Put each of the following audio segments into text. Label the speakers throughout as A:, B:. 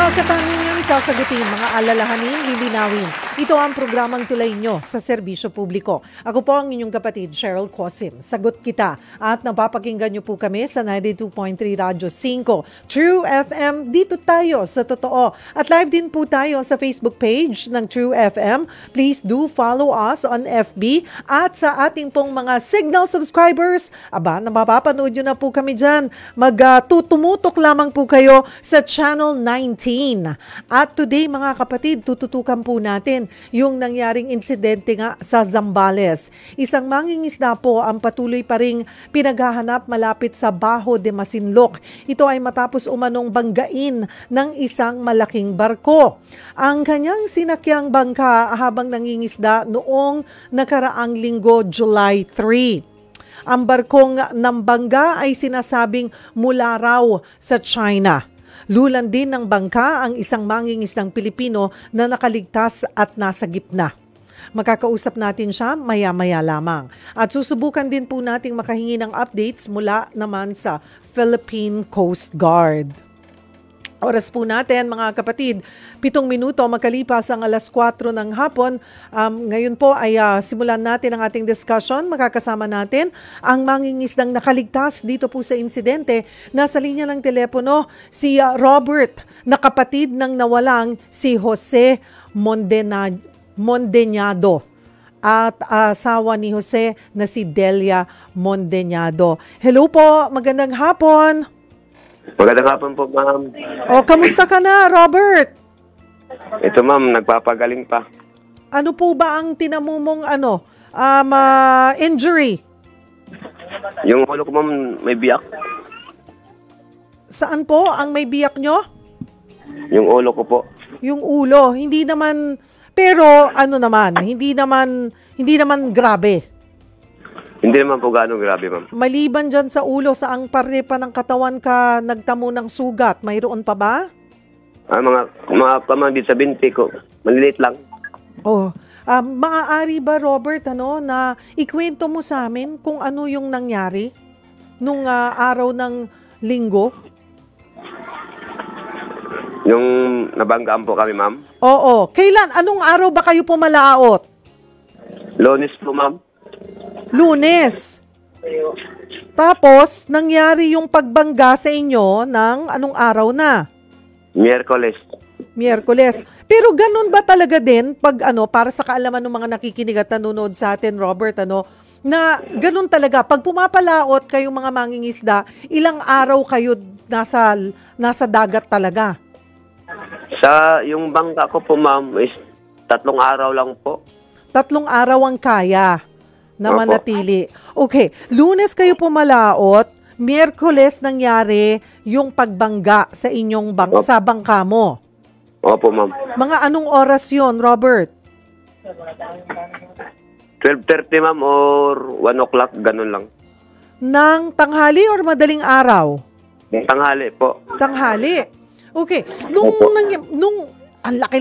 A: Mga katanungan sasagutin, mga alalahanin, lilinawin. Ito ang programang tulay nyo sa serbisyo publiko. Ako po ang inyong kapatid, Cheryl Cosim. Sagot kita. At napapakinggan nyo po kami sa 92.3 Radyo 5. True FM, dito tayo sa totoo. At live din po tayo sa Facebook page ng True FM. Please do follow us on FB. At sa ating pong mga Signal subscribers, napapanood nyo na po kami dyan. Tumutok lamang po kayo sa Channel 19. At today mga kapatid, tututukan po natin yung nangyaring insidente nga sa Zambales. Isang mangingisda po ang patuloy pa ring pinaghahanap malapit sa Bajo de Masinloc. Ito ay matapos umanong banggain ng isang malaking barko. Ang kanyang sinakyang bangka habang nangingisda noong nakaraang linggo, July 3. Ang barkong nambangga ay sinasabing mula raw sa China. Lulan din ng bangka ang isang mangingisdang Pilipino na nakaligtas at nasa gitna. Makakausap natin siya maya-maya lamang. At susubukan din po nating makahingi ng updates mula naman sa Philippine Coast Guard. Oras po natin mga kapatid, 7 minuto makalipas ang alas 4 ng hapon. Ngayon po ay simulan natin ang ating discussion. Makakasama natin ang mangingisdang nakaligtas dito po sa insidente. Nasa linya ng telepono si Robert, na kapatid ng nawalang si Jose Mondeñado at asawa ni Jose na si Delia Mondeñado. Hello po, magandang hapon.
B: Magandang hapon po, ma'am.
A: O, kamusta ka na, Robert?
B: Ito, ma'am, nagpapagaling pa.
A: Ano po ba ang tinamumong injury?
B: Yung ulo ko, ma'am, may biyak.
A: Saan po ang may biyak nyo?
B: Yung ulo ko po.
A: Yung ulo, hindi naman, pero hindi naman grabe.
B: Hindi naman po gano'ng grabe, ma'am.
A: Maliban dyan sa ulo, saang parte pa ng katawan ka nagtamo ng sugat? Mayroon pa ba?
B: Mga pamangit sa binti ko. Maliliit lang.
A: Oh, maaari ba, Robert, na ikwento mo sa amin kung ano yung nangyari nung araw ng linggo?
B: Yung nabanggaan po kami, ma'am?
A: Oo. Kailan? Anong araw ba kayo pumalaot?
B: Lunes po, ma'am.
A: Lunes. Tapos, nangyari yung pagbangga sa inyo ng anong araw na?
B: Miyerkules.
A: Miyerkules. Pero ganun ba talaga din pag para sa kaalaman ng mga nakikinig at nanonood sa atin, Robert, na ganun talaga, pag pumapalaot kayong mga mangingisda, ilang araw kayo nasa dagat talaga?
B: Sa yung bangka ko po, ma'am, is 3 araw lang po.
A: 3 araw ang kaya na manatili. Okay, Lunes kayo pumalaot, Miyerkules nangyari yung pagbangga sa inyong sa bangka mo.
B: Opo, ma'am.
A: Mga anong oras yon, Robert?
B: 12:30, ma'am, or 1 o'clock, ganun lang.
A: Nang tanghali or madaling araw?
B: Tanghali po.
A: Tanghali. Okay. Nung ang laki,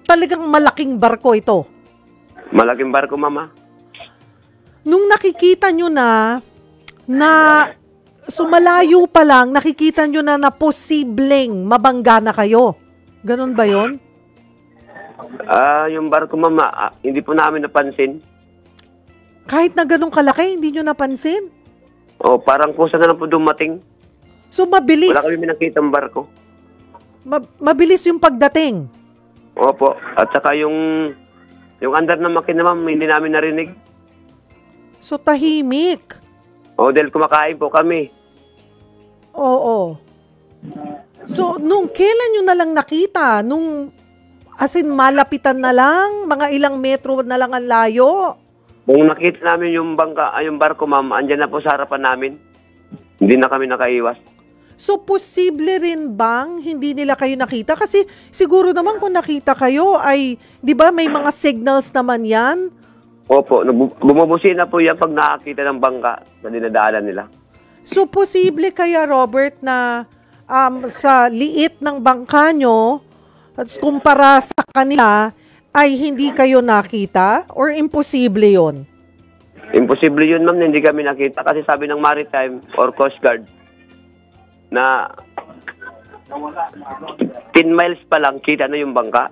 A: talagang malaking barko ito.
B: Malaking barko, mama.
A: Nung nakikita nyo na sumalayo pa lang, nakikita nyo na posibleng mabangga na kayo. Ganon ba yon?
B: Yung barko, mama, hindi po namin napansin.
A: Kahit na ganun kalaki, hindi nyo napansin?
B: Parang kusa na lang po dumating.
A: So, mabilis.
B: Wala kami nakita ang barko.
A: Mabilis yung pagdating.
B: Opo. At saka yung andar na makina, ma'am, hindi namin narinig.
A: So, tahimik.
B: Dahil kumakain po kami.
A: Oo. So, nung kailan nyo na lang nakita? As in, malapitan na lang? Mga ilang metro na lang ang layo?
B: Nung nakita namin yung barko, ma'am, andyan na po sa harapan namin. Hindi na kami nakaiwas.
A: So, posible rin bang hindi nila kayo nakita? Kasi siguro naman kung nakita kayo ay, di ba, may mga signals naman yan?
B: Opo, bumubusin na po yan pag nakakita ng bangka na dinadaanan nila.
A: So, posible kaya, Robert, na sa liit ng bangka nyo, at kumpara sa kanila, ay hindi kayo nakita? Or imposible yon?
B: Imposible yun, ma'am, hindi kami nakita. Kasi sabi ng Maritime or Coast Guard na 10 miles pa lang, kita na yung bangka.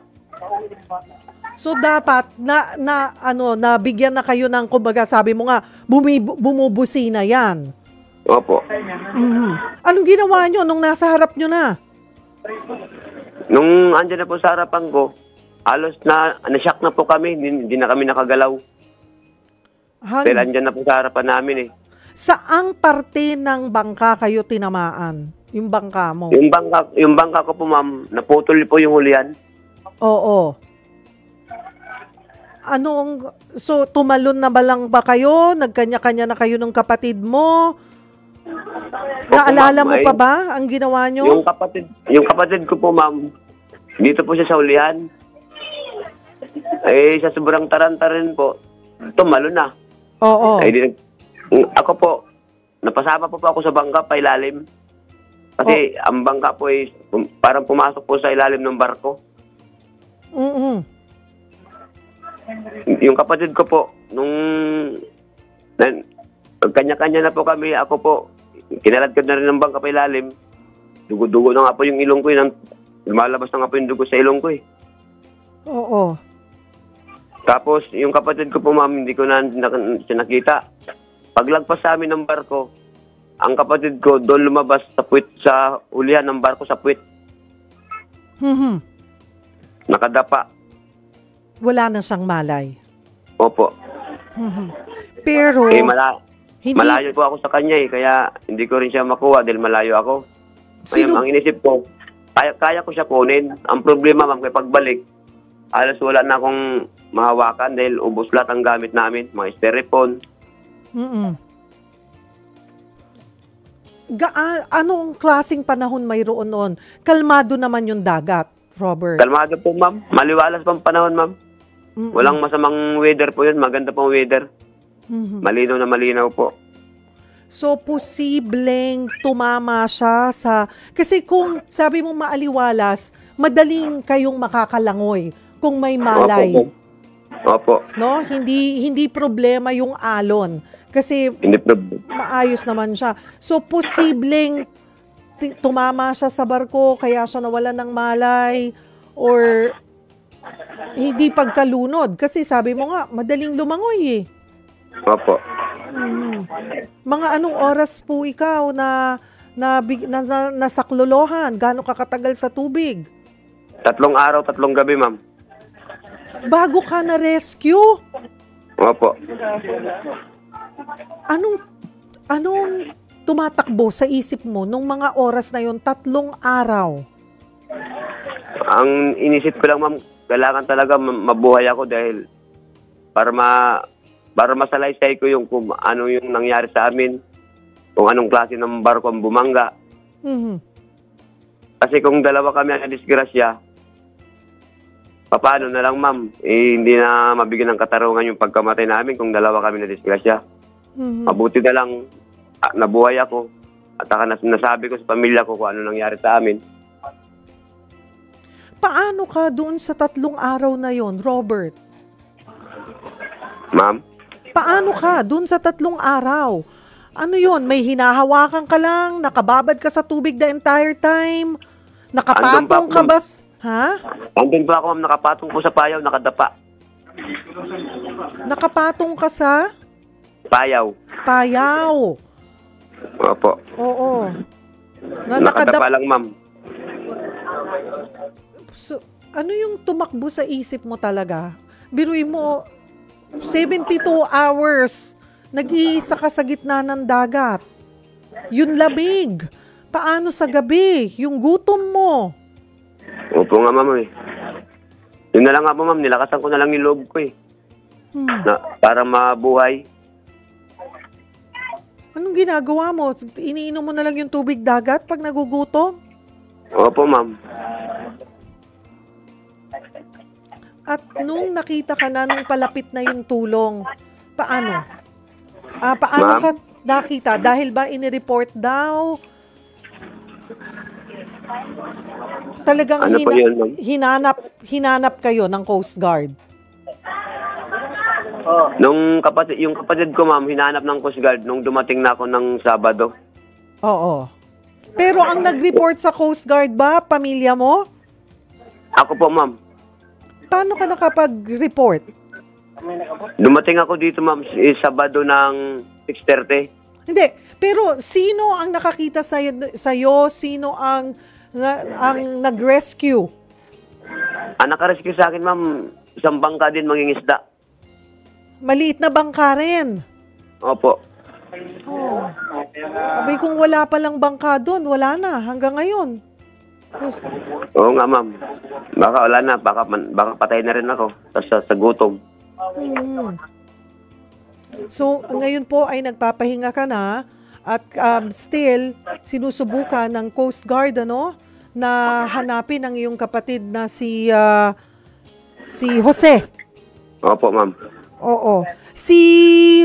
A: So dapat nabigyan na kayo ng, kumbaga sabi mo nga, bumubusina yan.
B: Opo.
A: Anong ginawa nyo nung nasa harap nyo na?
B: Nung andyan na po sa harapan ko, halos na-shock na po kami, hindi na kami nakagalaw. Dahil andyan na po sa harapan namin eh.
A: Saang parte ng bangka kayo tinamaan? Yung bangka mo?
B: Yung bangka ko po, ma'am, naputol po yung hulihan.
A: Oo. So tumalon na ba lang ba kayo? Nagkanya-kanya na kayo ng kapatid mo? Naalala mo pa ba ang ginawa nyo?
B: Yung kapatid ko po, ma'am, dito po siya sa hulihan. Eh, sa sobrang taranta rin po, tumalon na.
A: Oo.
B: Ako po, napasama po ako sa bangka pa ilalim. Kasi ang bangka po ay parang pumasok po sa ilalim ng barko. Yung kapatid ko po, nung kanya-kanya na po kami, ako po, kinaladkad na rin ng bangka pa ilalim. Dugo-dugo na nga po yung ilong ko. Lumalabas na nga po yung dugo sa ilong ko eh.
A: Oo.
B: Tapos, yung kapatid ko po, ma'am, hindi ko na siya nakita. Paglagpas sa amin ng barko, ang kapatid ko doon lumabas sa puwit, sa ulihan ng barko sa puwit. Nakadapa.
A: Wala na siyang malay.
B: Opo.
A: Pero,
B: malayo po ako sa kanya eh, kaya hindi ko rin siya makuha dahil malayo ako. Kaya ang inisip ko, kaya ko siya kunin. Ang problema, ma'am, kaya pagbalik, alas wala na akong mahawakan dahil ubos lahat ang gamit namin, mga styrofoam.
A: Anong klaseng panahon mayroon noon? Kalmado naman yung dagat, Robert.
B: Kalmado po, ma'am. Maliwalas pang panahon, ma'am. Walang masamang weather po yun. Maganda pong weather. Malinaw na malinaw po.
A: So, posibleng tumama siya sa... Kasi kung sabi mo maaliwalas, madaling kayong makakalangoy kung may malay.
B: Opo.
A: No? Hindi problema yung alon. Kasi maayos naman siya. So, posibleng tumama siya sa barko, kaya siya nawalan ng malay, or hindi pagkalunod. Kasi sabi mo nga, madaling lumangoy eh.
B: Opo.
A: Mga anong oras po ikaw na nasaklolohan? Gaano ka katagal sa tubig?
B: 3 araw, 3 gabi, ma'am.
A: Bago ka na-rescue?
B: Opo.
A: Anong tumatakbo sa isip mo nung mga oras na yon, 3 araw?
B: Ang inisip ko lang, ma'am, kailangan talaga mabuhay ako dahil para masalaysay ko yung kung ano yung nangyari sa amin, kung anong klase ng barko ang bumangga. Kasi kung dalawa kami ang disgrasya, paano na lang, ma'am? Hindi na mabigyan ng katarungan yung pagkamatay namin kung dalawa kami na disgrasya. Mabuti na lang nabuhay ako at saka nasabi ko sa pamilya ko kung ano nangyari sa amin.
A: Paano ka doon sa 3 araw na yon, Robert?
B: Ma'am?
A: Paano ka doon sa 3 araw? Ano yon? May hinahawakan ka lang? Nakababad ka sa tubig the entire time? Nakapatong ka ba? Ha?
B: Andun pa ako, ma'am. Nakapatong po sa payaw, nakadapa.
A: Nakapatong ka sa?
B: Payaw.
A: Payaw.
B: Opo.
A: Oo.
B: Nakadapa lang, ma'am.
A: So, ano yung tumakbo sa isip mo talaga? Biruin mo, 72 hours, nag-iisa ka sa gitna ng dagat. Yun lamig. Paano sa gabi? Yung gutom mo.
B: Opo nga, ma'am. Yun na lang nga po, ma'am. Nilakasan ko na lang yung loob ko eh. Para mabuhay.
A: Anong ginagawa mo? Iniinom mo na lang yung tubig dagat pag nagugutom?
B: Opo, ma'am.
A: At nung nakita ka na, nung palapit na yung tulong, paano? Paano ka nakita? Dahil ba inireport daw? Talagang
B: Ano po yun, ma'am?
A: hinanap kayo ng Coast Guard?
B: Yung kapatid ko, ma'am, hinanap ng Coast Guard nung dumating na ako ng Sabado.
A: Oo. Pero ang nag-report sa Coast Guard ba, pamilya mo?
B: Ako po, ma'am.
A: Paano ka nakapag-report?
B: Dumating ako dito, ma'am, Sabado ng 6:30.
A: Hindi, pero sino ang nakakita sa'yo? Sino ang nag-rescue?
B: Ang nakarescue sa akin, ma'am, isang bangka din mangingisda.
A: Maliit na bangka rin.
B: Opo.
A: Oh. Abay, kung wala palang bangka doon, wala na hanggang ngayon.
B: Oo nga, ma'am. Baka wala na. Baka patay na rin ako sa gutom.
A: So, ngayon po ay nagpapahinga ka na at still sinusubukan ng Coast Guard na hanapin ang iyong kapatid na si Jose.
B: Opo, ma'am.
A: Oo. Si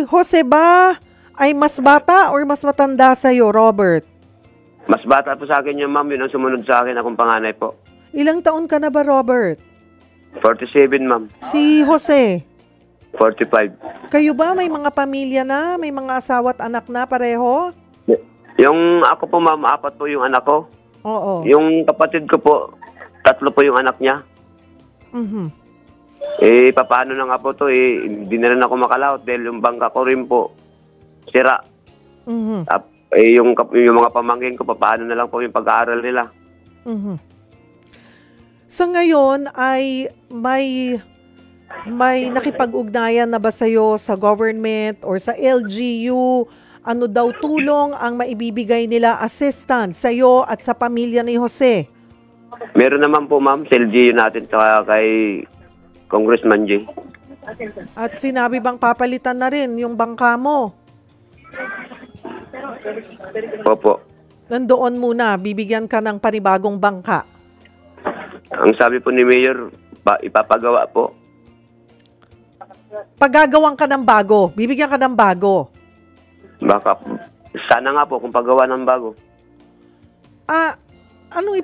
A: Jose ba ay mas bata or mas matanda sa'yo, Robert?
B: Mas bata po sa akin yung ma'am. Yun ang sumunod sa akin. Akong panganay po.
A: Ilang taon ka na ba, Robert?
B: 47, ma'am.
A: Si Jose?
B: 45.
A: Kayo ba may mga pamilya na? May mga asawa at anak na pareho?
B: Yung ako po, ma'am, 4 po yung anak ko.
A: Oo.
B: Yung kapatid ko po, 3 po yung anak niya. Paano na nga po to, hindi na rin ako makalawat dahil yung bangka ko rin po, sira. Yung mga pamangkin ko, paano na lang po yung pag-aaral nila.
A: Sa ngayon ay may nakipag-ugnayan na ba sa'yo sa government or sa LGU? Ano daw tulong ang maibibigay nila assistance sa'yo at sa pamilya ni Jose?
B: Meron naman po, ma'am, sa LGU natin kay Congressman J.
A: At sinabi bang papalitan na rin yung bangka mo?
B: Opo.
A: Nandoon muna, bibigyan ka ng panibagong bangka.
B: Ang sabi po ni Mayor, ipapagawa po.
A: Paggagawan ka ng bago, bibigyan ka ng bago.
B: Baka, sana nga po kung paggawa ng bago.
A: Anong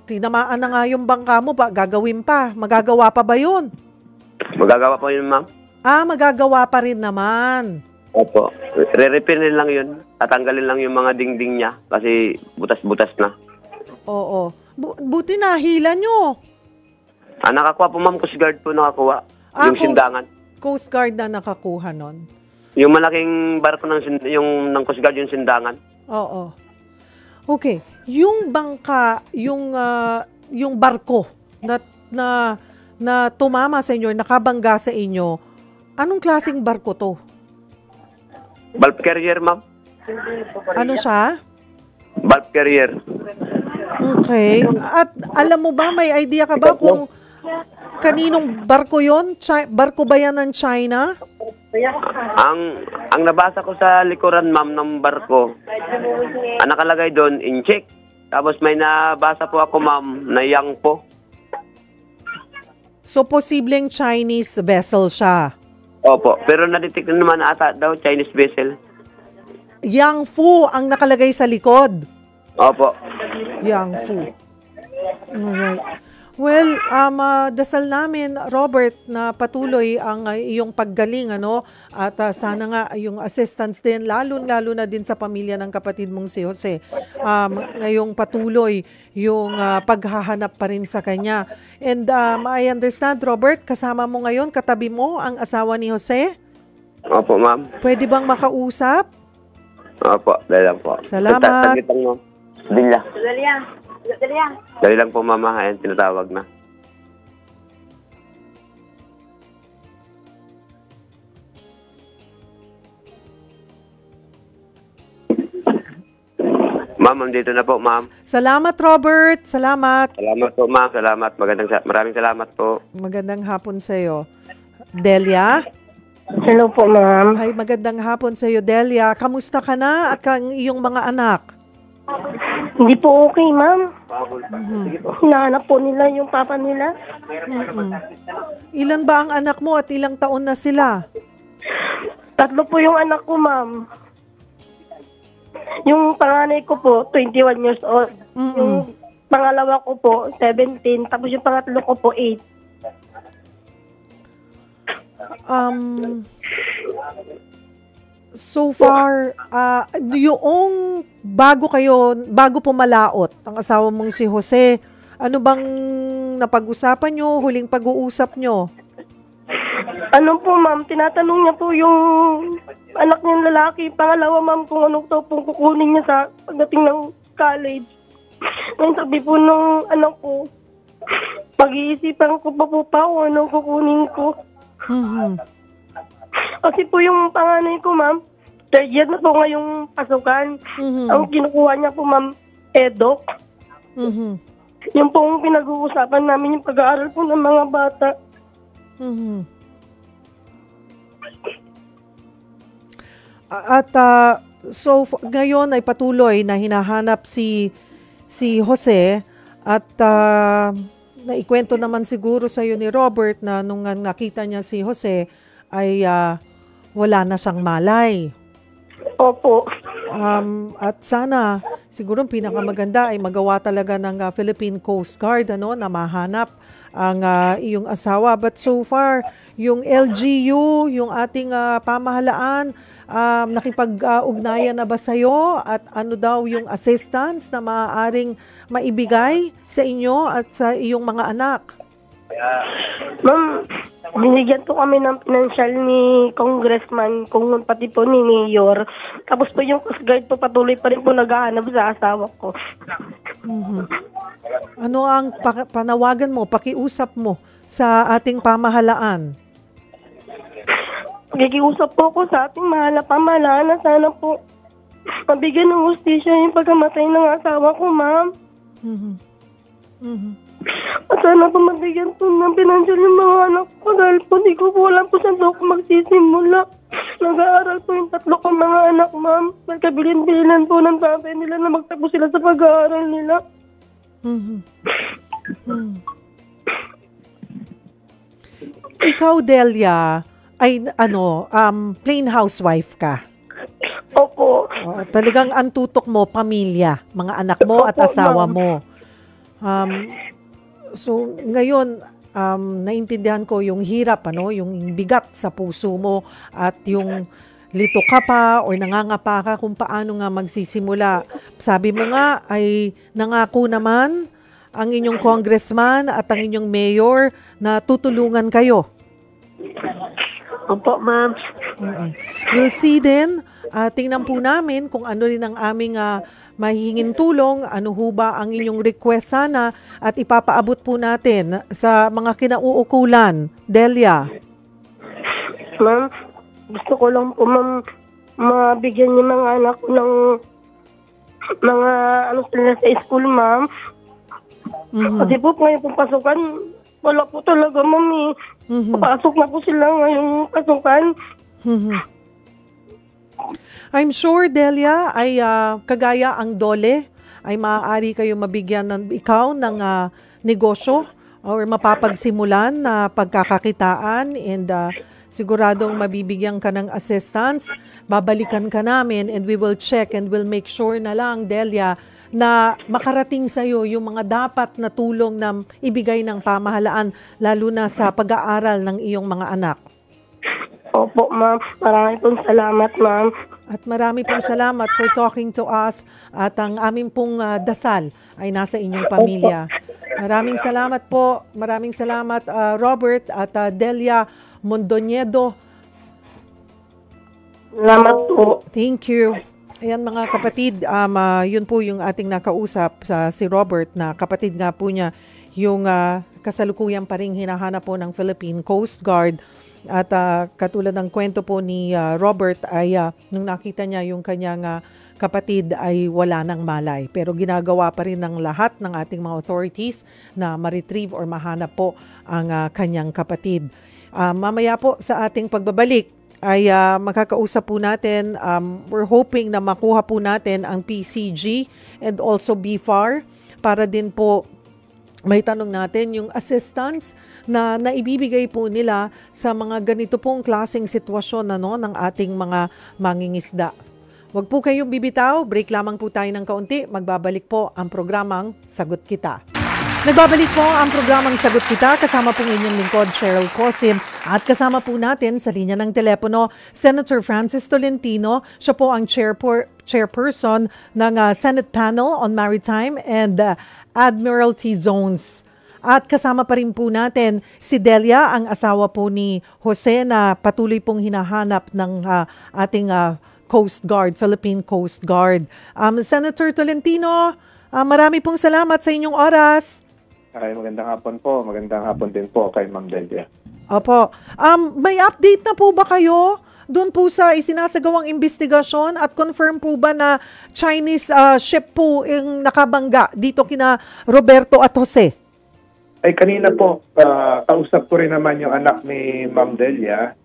A: tinamaan na nga yung bangka mo, gagawin pa. Magagawa pa ba yun?
B: Magagawa pa yun, ma'am.
A: Magagawa pa rin naman.
B: Opo. Re-repairin lang yun. Tatanggalin lang yung mga dingding niya kasi butas-butas na.
A: Oo. Buti nahila nyo.
B: Nakakuha po, ma'am. Coast Guard po nakakuha. Yung sindangan.
A: Coast Guard na nakakuha nun. Yung
B: malaking barko ng Coast Guard, yung sindangan.
A: Oo. Okay. Yung bangka, yung barko na tumama sa inyo, nakabangga sa inyo, anong klaseng barko to?
B: Bulk carrier, ma'am.
A: Ano siya?
B: Bulk carrier.
A: Okay. At alam mo ba, may idea ka ba kung kaninong barko yon? Barko ba yan ng China?
B: Ang nabasa ko sa likuran, ma'am, ng barko, ang nakalagay doon, Incheck. Tapos may nabasa po ako, ma'am, na Yang po.
A: So, posibleng Chinese vessel siya?
B: Opo. Pero na-detect naman ata daw, Chinese vessel.
A: Yang Fu ang nakalagay sa likod?
B: Opo.
A: Yang Fu. Alright. Well, dasal namin, Robert, na patuloy ang iyong paggaling, at sana nga yung assistance din, lalo na din sa pamilya ng kapatid mong si Jose. Ngayong patuloy yung paghahanap pa rin sa kanya. And I understand, Robert, kasama mo ngayon, katabi mo ang asawa ni Jose?
B: Opo, ma'am.
A: Pwede bang makausap?
B: Opo, dali lang po.
A: Salamat.
B: Dali lang po, mama. Ayan, tinatawag na. Ma'am, dito na po, ma'am.
A: Salamat, Robert. Salamat.
B: Salamat po, ma'am. Salamat. Maraming salamat po.
A: Magandang hapon sa iyo. Delia?
C: Hello po, ma'am.
A: Ay, magandang hapon sa iyo, Delia. Kamusta ka na at kang iyong mga anak?
C: Hindi po okay, ma'am. Hinahanap po nila yung papa nila.
A: Ilan ba ang anak mo at ilang taon na sila?
C: 3 po yung anak ko, ma'am. Yung panganay ko po, 21 years old. Yung pangalawa ko po, 17. Tapos yung pangatlo ko po, 8.
A: So far, yung bago pumalaot ang asawa mong si Jose, ano bang napag-usapan nyo, huling pag-uusap nyo?
C: Ano po, ma'am, tinatanong niya po yung anak niyang lalaki. Pangalawa, ma'am, kung ano daw pong kukunin niya sa pagdating ng college. Ngayon sabi po nung anak ko, pag-iisipan ko pa kung anong kukunin ko. Kasi po yung panganay ko, ma'am, 3rd year na po ngayong pasukan. Ang kinukuha niya po, ma'am, EDOC. Yung pong pinag-uusapan namin yung pag-aaral po ng mga bata.
A: At ngayon ay patuloy na hinahanap si Jose at naikwento naman siguro sa iyo ni Robert na nung nakita niya si Jose ay wala na siyang malay.
C: Opo.
A: At sana siguro pinakamaganda ay magawa talaga ng Philippine Coast Guard na mahanap ang iyong asawa. But so far, yung LGU, yung ating pamahalaan, nakipag-ugnayan na ba sa'yo at ano daw yung assistance na maaaring maibigay sa inyo at sa iyong mga anak?
C: Ma'am, binigyan po kami ng financial ni Congressman, kung pati po ni Mayor. Tapos po yung Coast Guard po patuloy pa rin po naghahanap sa asawa ko.
A: Ano ang panawagan mo, pakiusap mo sa ating pamahalaan?
C: Nakikiusap po ako sa ating pamahalaan na sana po mabigyan ng hustisya yung pagkamatay ng asawa ko, ma'am. At sana po mabigyan po ng financial yung mga anak ko dahil po di ko po alam po saan po ako magsisimula. Nag-aaral po yung 3 kong mga anak, ma'am. Nagkabilin-bilinan po ng tatay nila na magtapos sila sa pag-aaral nila.
A: Ikaw, Delia, ay plain housewife ka?
C: Opo.
A: Talagang ang tutok mo, pamilya, mga anak mo at asawa mo. So ngayon, naintindihan ko yung hirap, yung bigat sa puso mo at yung lito ka pa o nangangapa ka kung paano nga magsisimula. Sabi mo nga ay nangako naman ang inyong congressman at ang inyong mayor na tutulungan kayo.
C: Opo, ma'am.
A: We'll see din. Tingnan po namin kung ano rin ang aming mahihingin tulong, ano ho ba ang inyong request sana at ipapaabot po natin sa mga kinauukulan. Delia.
C: Ma'am, gusto ko lang po, ma'am, mabigyan niyo mga anak ko ng mga sila sa school, ma'am. Kasi po ngayon pong pasukan, wala po talaga, ma'am. Papasok na po sila ngayong pasukan.
A: I'm sure, Delia, ay kagaya ang Dole, ay maaari kayo mabigyan ng negosyo or mapapagsimulan na pagkakakitaan and siguradong mabibigyan ka ng assistance. Babalikan ka namin and we will check and we'll make sure na lang, Delia, na makarating sa iyo yung mga dapat na tulong na ibigay ng pamahalaan, lalo na sa pag-aaral ng iyong mga anak.
C: Opo, ma'am. Maraming pong salamat, ma'am.
A: At marami pong salamat for talking to us at ang aming pong dasal ay nasa inyong pamilya. Maraming salamat po. Maraming salamat, Robert at Delia Mondoñedo.
C: Salamat po.
A: Thank you. Ayan mga kapatid, yun po yung ating nakausap si Robert na kapatid nga po niya yung kasalukuyan pa rin hinahanap po ng Philippine Coast Guard. At katulad ng kwento po ni Robert ay nung nakita niya yung kanyang kapatid ay wala ng malay. Pero ginagawa pa rin ng lahat ng ating mga authorities na ma-retrieve or mahanap po ang kanyang kapatid. Mamaya po sa ating pagbabalik ay makakausap po natin, we're hoping na makuha po natin ang PCG and also BFAR para din po may tanong natin yung assistance na naibibigay po nila sa mga ganito pong klaseng sitwasyon ng ating mga mangingisda. Huwag po kayong bibitaw, break lamang po tayo ng kaunti, magbabalik po ang programang Sagot Kita. Nagbabalik po ang programang Sagot Kita, kasama po inyong lingkod Cheryl Cosim at kasama po natin sa linya ng telepono Senator Francis Tolentino. Siya po ang chairperson ng Senate Panel on Maritime and Admiralty Zones. At kasama pa rin po natin si Delia, ang asawa po ni Jose na patuloy pong hinahanap ng ating Coast Guard, Philippine Coast Guard. Senator Tolentino, marami pong salamat sa inyong oras.
D: Ay, magandang hapon po. Magandang hapon din po kay Ma'am Delia.
A: Opo. May update na po ba kayo doon po sa isinasagawang investigasyon at confirm po ba na Chinese ship po yung nakabangga dito kina Roberto at Jose?
D: Ay, kanina po, kausap ko rin naman yung anak ni Ma'am Delia,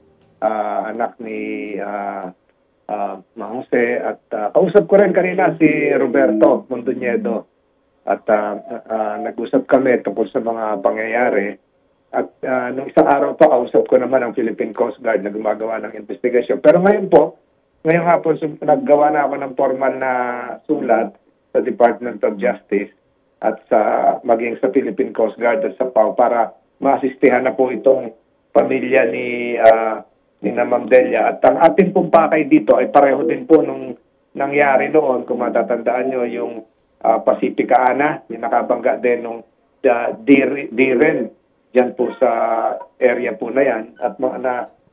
D: anak ni Ma'am Jose, at kausap ko rin kanina si Roberto Mondoñedo. At nag-usap kami tungkol sa mga pangyayari. At nung isang araw pa, kausap ko naman ang Philippine Coast Guard na gumagawa ng investigasyon. Pero ngayon po, ngayong hapon, naggawa na ako ng formal na sulat sa Department of Justice at maging sa Philippine Coast Guard at sa PAO para maasistihan na po itong pamilya ni Ma'am Delia. At ang ating pong pakay dito ay pareho din po nung nangyari noon, kung matatandaan nyo, yung Pacifica Ana, yung nakabangga din nung Diren, dyan po sa area po na yan. At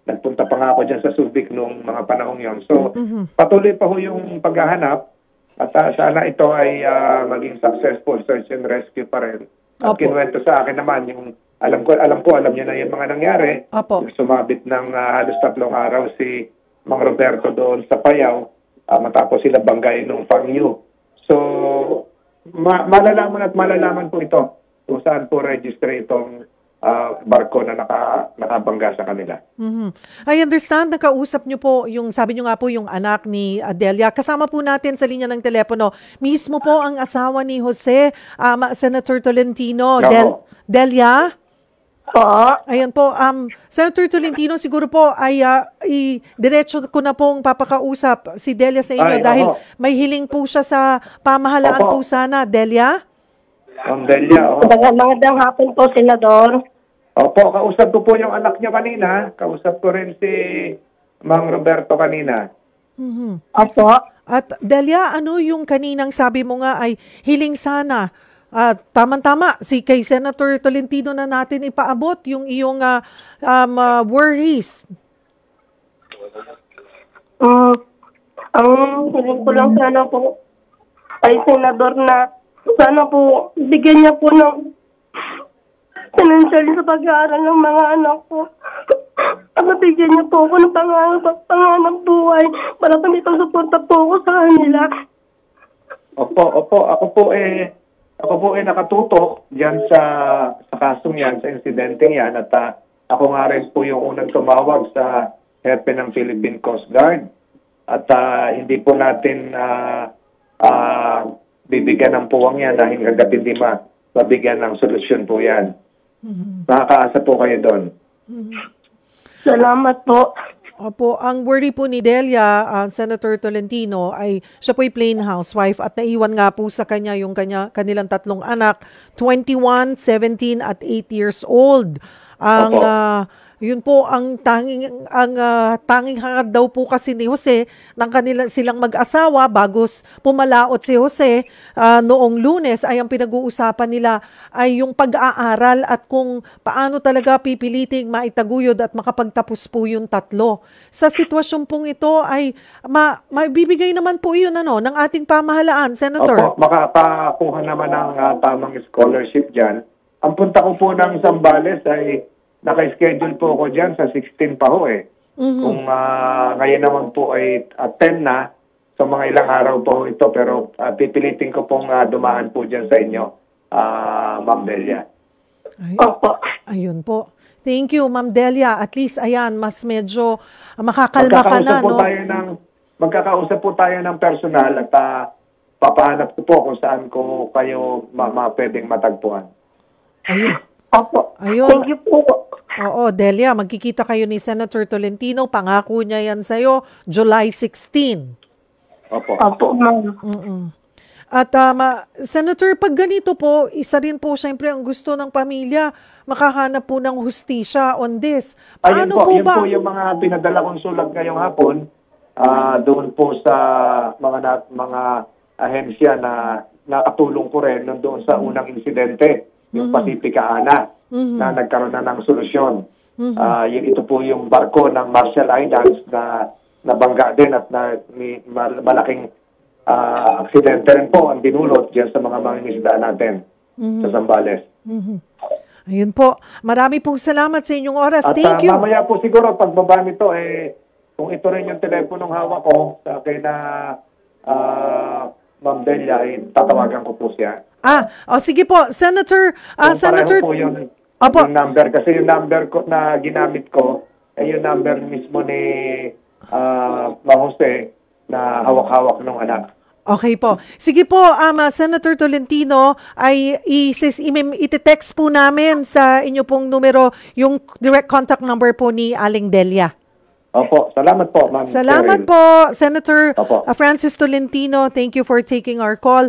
D: nagpunta pa nga ako dyan sa Subic nung mga panahong yon. So, patuloy pa ho yung paghahanap. At sana ito ay maging successful search and rescue pa rin. At kinuwento sa akin naman yung alam niyo na yung mga nangyari. Yung sumabit ng halos 3 araw si Mang Roberto doon sa Payao matapos sila banggay nung Pangyu. So malalaman po ito kung saan po register itong barko na nakabangga sa kanila.
A: I understand, nakausap niyo po yung, sabi niyo nga po, yung anak ni Delia. Kasama po natin sa linya ng telepono, mismo po ang asawa ni Jose, Senator Tolentino. Delia?
C: Po.
A: Ayan po, Senator Tolentino, siguro po ay diretso ko na pong papakausap si Delia sa inyo dahil may hiling po siya sa pamahalaan po sana. Delia?
D: Delia,
C: Magandang hapon po, Senador.
D: Opo, kausap ko po yung anak niya kanina. Kausap ko rin si Mang Roberto kanina.
C: Opo.
A: At Delia, ano yung kaninang sabi mo nga ay hiling sana? Tama-tama, kay Senator Tolentino na natin ipaabot yung iyong worries.
C: Ang hiling ko lang sana po ay Senador na sana po bigyan niya po ng financial sa pag-aaral ng mga anak ko. At bigyan niya po ako ng panganap buhay para tumito suporta po ako sa kanila.
D: Opo. Ako po nakatutok diyan sa kasong yan, sa insidenteng yan. At ako nga rin po yung unang tumawag sa hepe ng Philippine Coast Guard. At hindi po natin bibigyan ng puwang yan dahil hanggat hindi mabigyan ng solusyon po yan. Makakaasa po kayo doon.
C: Salamat po.
A: Opo, ang worry po ni Delia, Senator Tolentino, ay siya po'y plain housewife at naiwan nga po sa kanya yung kanilang 3 anak, 21, 17 at 8 years old. Yun po ang tanging hangad daw po kasi ni Jose ng silang mag-asawa bago pumalaot si Jose noong Lunes ay ang pinag-uusapan nila ay yung pag-aaral at kung paano talaga pipiliting maitaguyod at makapagtapos po yung 3. Sa sitwasyon pong ito ay maibibigay naman po yun ng ating pamahalaan, Senator.
D: Opo, makakakuha naman ng tamang scholarship dyan. Ang punta ko po ng Zambales ay naka-schedule po ako dyan sa 16 pa ho eh. Kung ngayon naman po ay 10 na, so mga ilang araw po ito, pero pipilitin ko pong dumaan po dyan sa inyo, Ma'am Delia.
C: Opo.
A: Ayun po. Thank you, Ma'am Delia. At least, ayan, mas medyo makakalma ka na, no?
D: Magkakausap po tayo ng personal at papahanap ko po kung saan ko kayo pwedeng matagpuan.
A: Ayun.
C: Opo.
A: Ayun.
C: Thank you po.
A: Oo, Delia, magkikita kayo ni Senator Tolentino. Pangako niya yan sa'yo, July 16.
D: Opo.
C: Opo, ma'am.
A: At Senator, pag ganito po, isa rin po siyempre ang gusto ng pamilya, makahanap po ng hustisya on this. Paano po ba?
D: Yun po yung mga pinadala kong sulat ngayong hapon, doon po sa mga ahensya na nakatulong ko rin doon sa unang insidente. yung Pacifica Ana, na nagkaroon na ng solusyon. Ito po yung barko ng Marshall Islands na nabangga din at malaking aksidente rin po ang dinulot diyan sa mga mangingisda natin sa Zambales.
A: Ayun po. Marami pong salamat sa inyong oras.
D: At
A: Thank you.
D: mamaya po siguro pagbaba nito, kung ito rin yung teleponong hawak ko kay na Ma'am Delia, tatawagan ko po siya.
A: Sige po. Senator, Senator...
D: Po yung number. Kasi yung number ko na ginamit ko, ay yung number mismo ni Mang Jose na hawak-hawak ng anak.
A: Okay po. Sige po, Senator Tolentino, ay iti-text po namin sa inyo pong numero yung direct contact number po ni Aling Delia.
D: Opo. Salamat po, Ma'am.
A: Salamat
D: Cheryl.
A: po, Senator
D: Opo.
A: Francis Tolentino. Thank you for taking our call.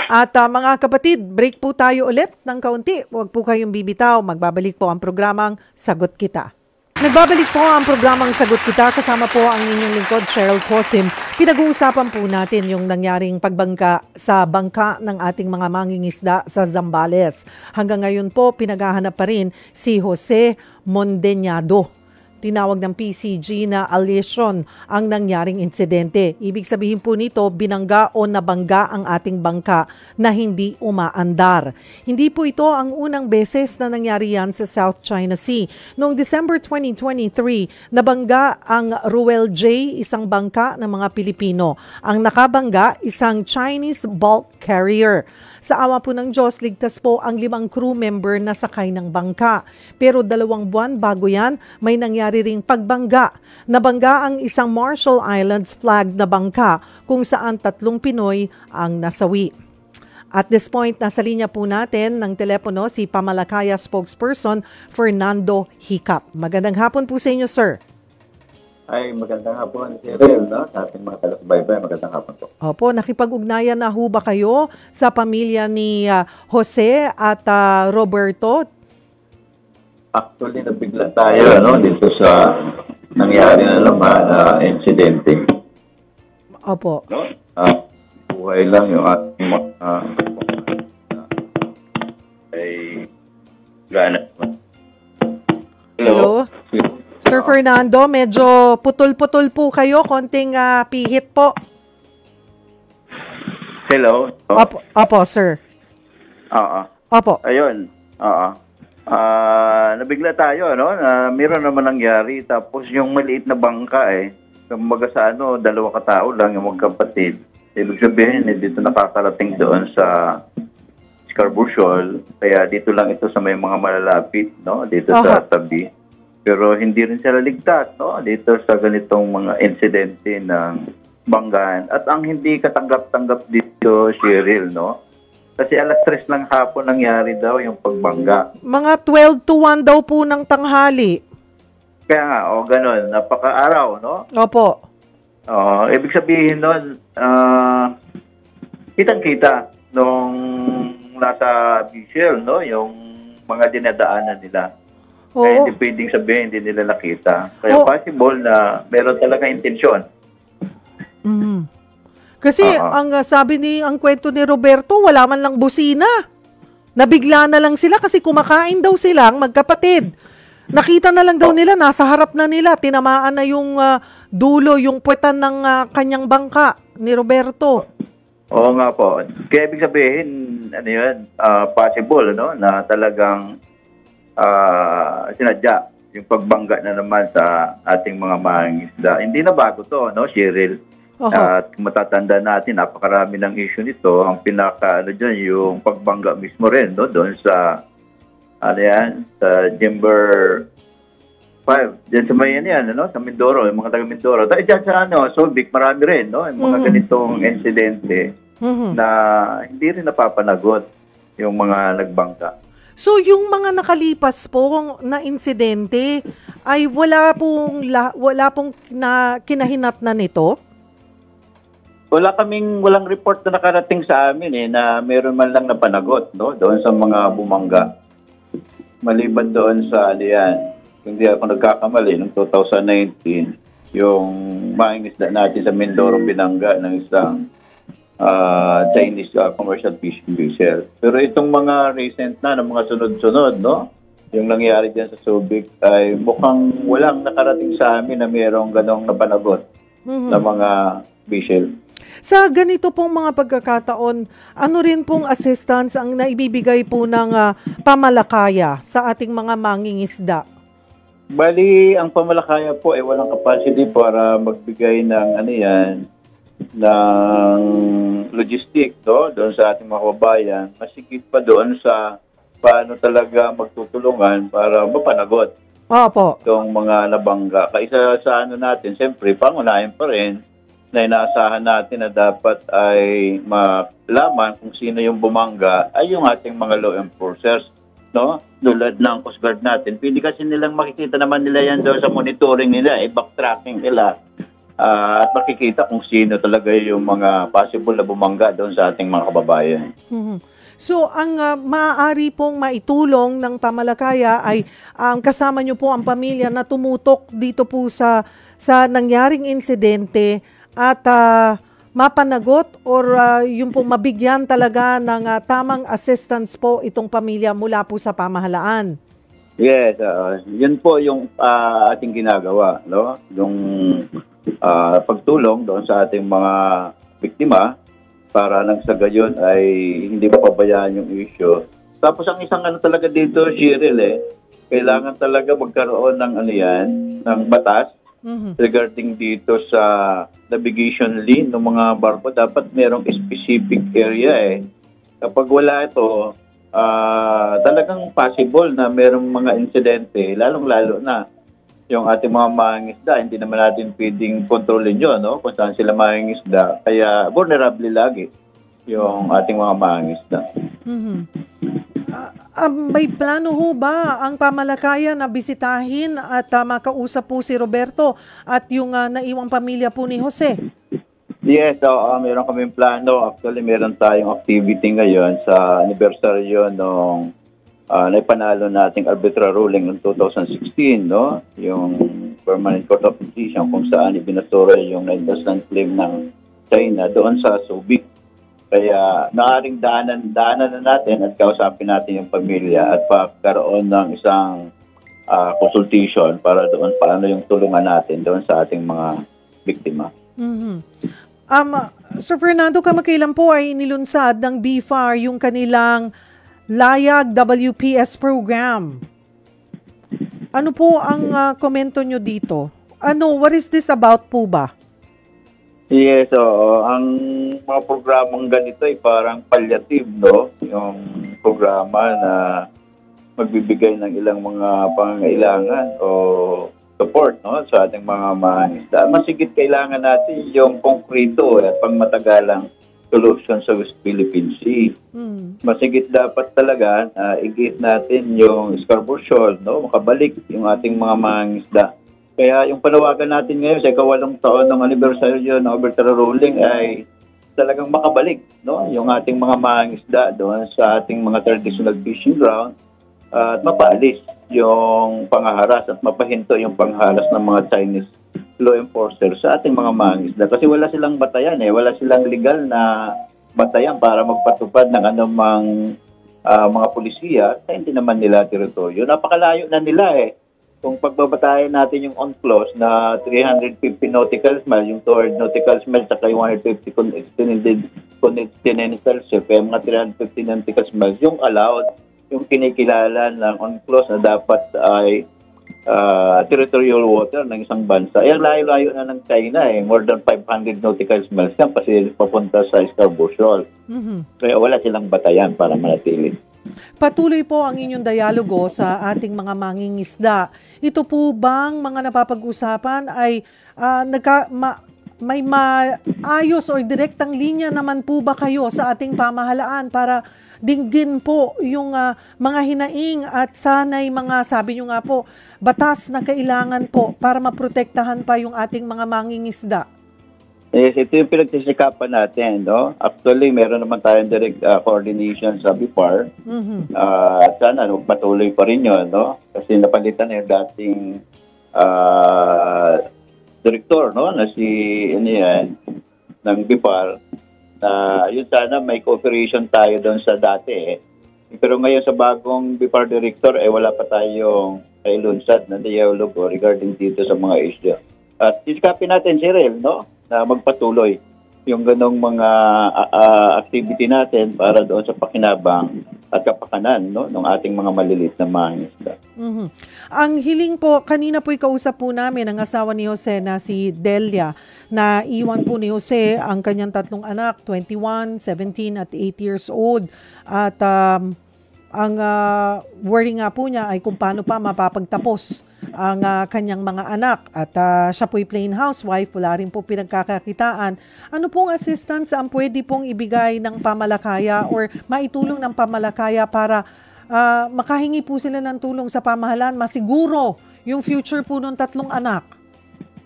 A: At mga kapatid, break po tayo ulit ng kaunti. Huwag po kayong bibitaw. Magbabalik po ang programang Sagot Kita. Nagbabalik po ang programang Sagot Kita. Kasama po ang inyong lingkod, Cheryl Cosim. Pinag-uusapan po natin yung nangyaring pagbangka sa bangka ng ating mga mangingisda sa Zambales. Hanggang ngayon po, pinaghahanap pa rin si Jose Mondeñado. Tinawag ng PCG na alesion ang nangyaring insidente. Ibig sabihin po nito, binangga o nabangga ang ating bangka na hindi umaandar. Hindi po ito ang unang beses na nangyari yan sa South China Sea. Noong December 2023, nabangga ang Ruel J, isang bangka ng mga Pilipino. Ang nakabangga, isang Chinese bulk carrier. Sa awa po ng Diyos, ligtas po ang 5 crew member na sakay ng bangka. Pero 2 buwan bago yan, may nangyari ring pagbangga. Nabangga ang isang Marshall Islands flag na bangka kung saan 3 Pinoy ang nasawi. At this point, nasa linya po natin ng telepono si Pamalakaya spokesperson Fernando Hicap. Magandang hapon po sa inyo, sir.
E: Ay, magandang hapon, Cheryl, no? Sa ating mga taga-subaybay, magandang hapon po.
A: Opo, nakipag-ugnayan na ho ba kayo sa pamilya ni Jose at Roberto?
E: Actually, nabigla tayo, no? Dito sa nangyari na naman na insidente.
A: Opo.
E: No? Buhay lang yung ating mga ay gana.
A: Hello? Sir Fernando, medyo putol-putol po kayo. Konting pihit po.
E: Hello?
A: Opo, sir.
E: Oo.
A: Opo.
E: Ayun. Oo. Nabigla tayo, no? Meron naman nangyari. Tapos yung maliit na bangka, kumbaga sa 2 katao lang, yung magkapatid. Ibig sabihin, dito nakakarating doon sa Scarborough Shoal. Kaya dito lang ito sa may mga malalapit, no? Dito sa tabi. Pero hindi rin sila ligtas, no? Dito sa ganitong mga insidente ng banggaan. At ang hindi katanggap-tanggap dito, Cheryl, no? Kasi 3:00 lang hapon nangyari daw yung pagbangga.
A: Mga 12 to 1 daw po ng tanghali.
E: Kaya nga, ganun. Napaka-araw, no?
A: Opo.
E: Ibig sabihin nun, kitang-kita nung nasa visual, no? Yung mga dinadaanan nila. Kaya hindi pwedeng sabihin, hindi nila nakita. Kaya possible na meron talaga intensyon.
A: Kasi ang sabi ang kwento ni Roberto, wala man lang busina. Nabigla na lang sila kasi kumakain daw silang magkapatid. Nakita na lang daw nila, nasa harap na nila, tinamaan na yung dulo, yung puwetan ng kanyang bangka ni Roberto.
E: Oo nga po. Kaya ibig sabihin, possible, no? Na talagang sinadya yung pagbangga na naman sa ating mga mangingisda. Hindi na bago to, no, Cheryl? At matatanda natin, napakarami ng issue nito. Ang dyan, yung pagbangga mismo rin, no, doon sa, sa Jember 5. Diyan sa may sa Mindoro, yung mga taga Mindoro. Dahil dyan sa Solvic, marami rin, no, yung mga ganitong insidente na hindi rin napapanagot yung mga nagbangka.
A: So, yung mga nakalipas po na insidente ay wala pong kinahinatnan nito?
E: Walang report na nakarating sa amin na meron man lang napanagot, no, doon sa mga bumangga. Maliban doon sa hindi ako nagkakamali, noong 2019, yung mangingisda natin sa Mindoro binangga ng isang Chinese commercial fishing vessel. Pero itong mga recent na mga sunod-sunod, no? Yung nangyari dyan sa Subic ay mukhang walang nakarating sa amin na mayroong ganong napanagot na mga vessel.
A: Sa ganito pong mga pagkakataon, ano rin pong assistance ang naibibigay po ng pamalakaya sa ating mga mangingisda?
E: Bali, ang pamalakaya po ay walang capacity para magbigay ng ng logistic doon sa ating mga kababayan. Masigit pa doon sa paano talaga magtutulungan para mapanagot itong mga nabangga. Kaisa sa natin, siyempre, pangunahin pa rin na inaasahan natin na dapat ay malaman kung sino yung bumangga ay yung ating mga law enforcers, no? Tulad ng Coast Guard natin. Pwede kasi nilang makikita naman nila yan doon sa monitoring nila, backtracking nila. At makikita kung sino talaga yung mga possible na bumangga doon sa ating mga kababayan.
A: So, ang maaari pong maitulong ng pamalakaya ay kasama nyo po ang pamilya na tumutok dito po sa nangyaring insidente at mapanagot or yung pong mabigyan talaga ng tamang assistance po itong pamilya mula po sa pamahalaan.
E: Yes, yun po yung ating ginagawa, no? Yung pagtulong doon sa ating mga biktima para nang sa gayon ay hindi mapabayaan yung issue. Tapos ang isang talaga dito, Cheryl, kailangan talaga magkaroon ng ng batas regarding dito sa navigation lane ng mga barko. Dapat merong specific area Kapag wala ito, talagang possible na merong mga insidente, lalong-lalo na yung ating mga mangingisda, hindi naman natin pwedeng kontrolin yun, no? Kung saan sila mangingisda. Kaya vulnerable lagi yung ating mga mangingisda.
A: May plano ho ba ang pamalakaya na bisitahin at makausap po si Roberto at yung naiwang pamilya po ni Jose?
E: Yes, meron kaming plano. Actually, meron tayong activity ngayon sa anibersaryo nung naipanalo nating arbitral ruling ng 2016, no? Yung Permanent Court of Decision kung saan ibinasura yung na-industry claim ng China doon sa Subic. Kaya naaring daanan na natin at kausapin natin yung pamilya at pagkaroon ng isang consultation para doon paano yung tulungan natin doon sa ating mga biktima.
A: Sir Fernando, kamakailan po ay nilunsad ng BFAR yung kanilang Layag WPS program. Ano po ang komento nyo dito? What is this about po ba?
E: Yes, ang mga programang ganito ay parang palliative, no? Yung programa na magbibigay ng ilang mga pangangailangan o support, no, sa ating mga mangingisda. Masigit kailangan natin yung konkreto at pangmatagalang solution sa West Philippine Sea. Masigit dapat talaga i-give natin yung Scarborough Shoal, no, makabalik yung ating mga mangingisda. Kaya yung panawagan natin ngayon sa 8 taon ng anibersaryo ng arbitral ruling ay talagang makabalik, no, yung ating mga mangingisda doon sa ating mga traditional fishing ground at mapaalis yung panghaharas at mapahinto yung pangharas ng mga Chinese law enforcers sa ating mga mangingisda. Kasi wala silang batayan, wala silang legal na batayan para magpatupad ng anumang mga polisiya sa hindi naman nila teritoryo. Napakalayo na nila Kung pagbabatayan natin yung UNCLOS na 350 nautical miles, yung 200 nautical miles, saka yung 150 continental shelf, kaya mga 350 nautical miles, yung allowed, yung kinikilala ng UNCLOS na dapat ay territorial water ng isang bansa. Ay, layo-layo na ng China more than 500 nautical miles yan kasi papunta sa Scarborough Shoal. Kaya wala silang batayan para manatili.
A: Patuloy po ang inyong dialogo sa ating mga mangingisda. Ito po bang mga napapag-usapan ay may maayos o direktang linya naman po ba kayo sa ating pamahalaan para dinggin po yung mga hinaing at sanay mga, sabi nyo nga po, batas na kailangan po para maprotektahan pa yung ating mga mangingisda?
E: Yes, ito yung pinagsisikapan natin, no? Actually, meron naman tayong direct coordination sa BFAR. At sana, patuloy pa rin yun, no? Kasi napalitan na yung dating direktor, no? Na si, ng BFAR. Yun sana may cooperation tayo doon sa dati eh. Pero ngayon sa bagong BIFAR director, wala pa tayong kailunsad na dialogo regarding dito sa mga issue. At isikapin natin si Rel, no? Na magpatuloy yung ganong mga activity natin para doon sa pakinabang at kapakanan, no, ng ating mga maliliit na mangingisda.
A: Mhm. Ang hiling po, kanina po ikausap po namin ang asawa ni Jose na si Delia, na iwan po ni Jose ang kanyang 3 anak, 21, 17 at 8 years old. At ang worry nga po niya ay kung paano pa mapapagtapos ang kanyang mga anak. At siya po'y plain housewife, wala rin po pinagkakakitaan. Ano pong assistance ang pwede pong ibigay ng pamalakaya or maitulong ng pamalakaya para makahingi po sila ng tulong sa pamahalaan, masiguro yung future po ng 3 anak?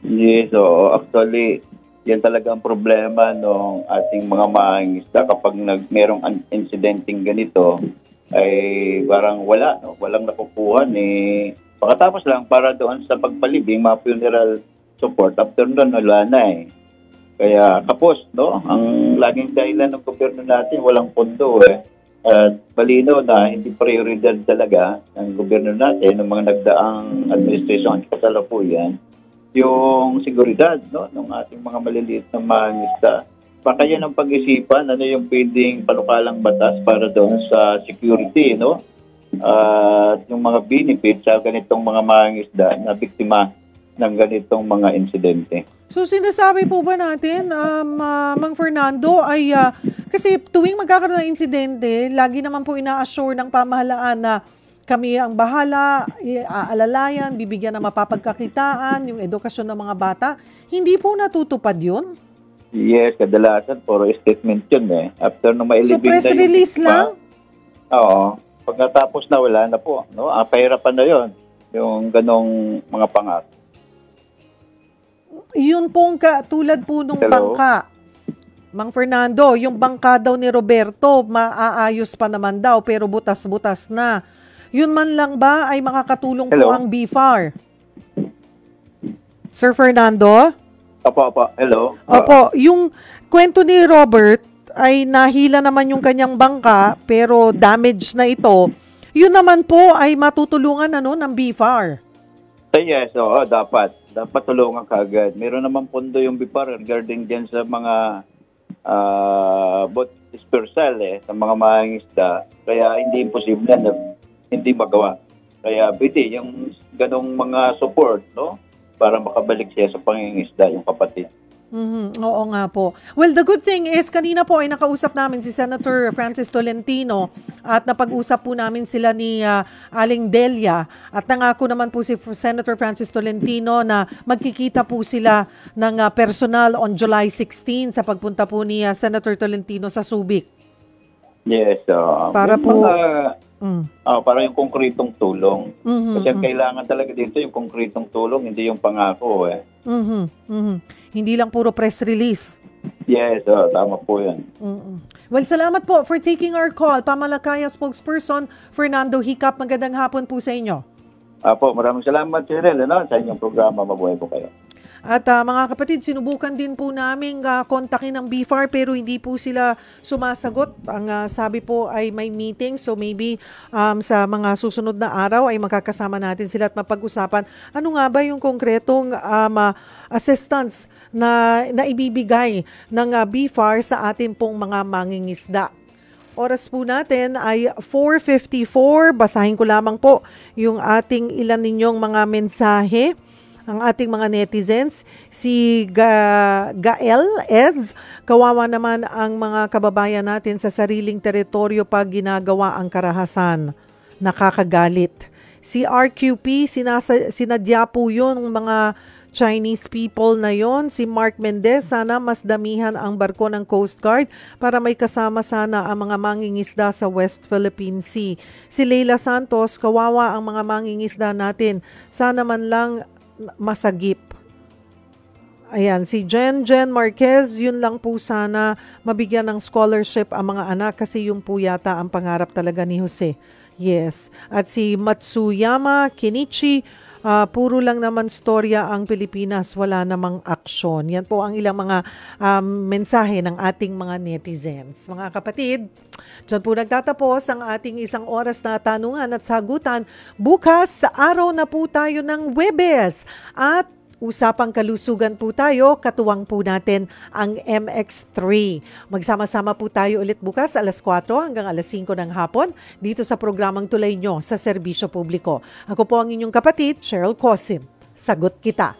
E: Yes, so actually, yan talaga ang problema ng ating mga mangingisda kapag merong incidenting ganito ay parang wala, no? Walang nakukuha ni pagkatapos lang para doon sa pagpalibing, mga funeral support, after nun wala na eh. Kaya kapos, no? Ang laging dahilan ng gobyerno natin, walang pondo eh. At balino na hindi prioridad talaga ng gobyerno natin, ng mga nagdaang administrasyon, kasalukuyan, yung seguridad, no, ng ating mga maliliit na mangingisda. Baka yan ang pag-isipan, ano yung pwedeng panukalang batas para doon sa security, no? At yung mga benefits sa ganitong mga mangingisda na biktima ng ganitong mga insidente.
A: So sinasabi po ba natin, Mang Fernando, ay kasi tuwing magkakaroon ng insidente, lagi naman po ina-assure ng pamahalaan na kami ang bahala, aalalayan, bibigyan ng mapapagkakitaan, yung edukasyon ng mga bata. Hindi po natutupad yun?
E: Yes, kadalasan puro statement yun eh. After nung mailibing
A: so press
E: na
A: release lang?
E: Oo. Pag natapos na, wala na po. No? Pahirapan na yun, yung ganong mga pangako.
A: Yun pong tulad po nung
E: Hello?
A: bangka. Mang Fernando, yung bangka daw ni Roberto, maaayos pa naman daw, pero butas-butas na. Yun man lang ba ay makakatulong
E: Hello?
A: po ang BIFAR? Sir Fernando?
E: Opo. Hello?
A: Opo, yung kwento ni Robert ay nahila naman yung kanyang bangka pero damage na ito. Yun naman po ay matutulungan ng BIFAR.
E: Yes, dapat. Dapat tulungan kagad. Meron naman pondo yung BIFAR regarding dyan sa mga boat dispersal sa mga mangingisda. Kaya hindi imposible na hindi magawa. Kaya pwede yung ganong mga support, no? Para makabalik siya sa pangingisda, yung kapatid.
A: Mm-hmm. Oo nga po. Well, the good thing is, kanina po ay nakausap namin si Senator Francis Tolentino at napag-usap po namin sila ni Aling Delia at nangako naman po si Senator Francis Tolentino na magkikita po sila ng personal on July 16 sa pagpunta po ni Senator Tolentino sa Subic.
E: Yes.
A: Para po...
E: para yung konkretong tulong.
A: Mm-hmm,
E: Kasi kailangan talaga dito yung konkretong tulong, hindi yung pangako eh.
A: Hindi lang puro press release.
E: Yes, tama po yan.
A: Well, salamat po for taking our call. Pamalakaya spokesperson Fernando Hicap. Magandang hapon po sa inyo.
E: Maraming salamat, Cheryl, sa inyong programa. Mabuhay po kayo.
A: At mga kapatid, sinubukan din po namin kontakin ng BIFAR pero hindi po sila sumasagot. Ang sabi po ay may meeting, so maybe sa mga susunod na araw ay makakasama natin sila at mapag-usapan ano nga ba yung konkretong assistance na ibibigay ng BIFAR sa atin pong mga mangingisda. Oras po natin ay 4:54. Basahin ko lamang po yung ating ilan ninyong mga mensahe. Ang ating mga netizens, si Gael Eds, kawawa naman ang mga kababayan natin sa sariling teritoryo pag ginagawa ang karahasan. Nakakagalit. Si RQP, sinadya po yun ng mga Chinese people na yon. Si Mark Mendez, sana mas damihan ang barko ng Coast Guard para may kasama sana ang mga mangingisda sa West Philippine Sea. Si Leila Santos, kawawa ang mga mangingisda natin. Sana man lang masagip. Ayan, si Jen Marquez, yun lang po sana mabigyan ng scholarship ang mga anak kasi yung po yata ang pangarap talaga ni Jose. Yes. At si Matsuyama Kenichi, puro lang naman storya ang Pilipinas, wala namang aksyon. Yan po ang ilang mga mensahe ng ating mga netizens. Mga kapatid, dyan po nagtatapos ang ating isang oras na tanungan at sagutan. Bukas, sa araw na po tayo ng Huwebes. At usapang kalusugan po tayo, katuwang po natin ang MX3. Magsama-sama po tayo ulit bukas alas 4 hanggang alas 5 ng hapon dito sa programang Tulay Nyo sa Serbisyo Publiko. Ako po ang inyong kapatid, Cheryl Cosim. Sagot kita!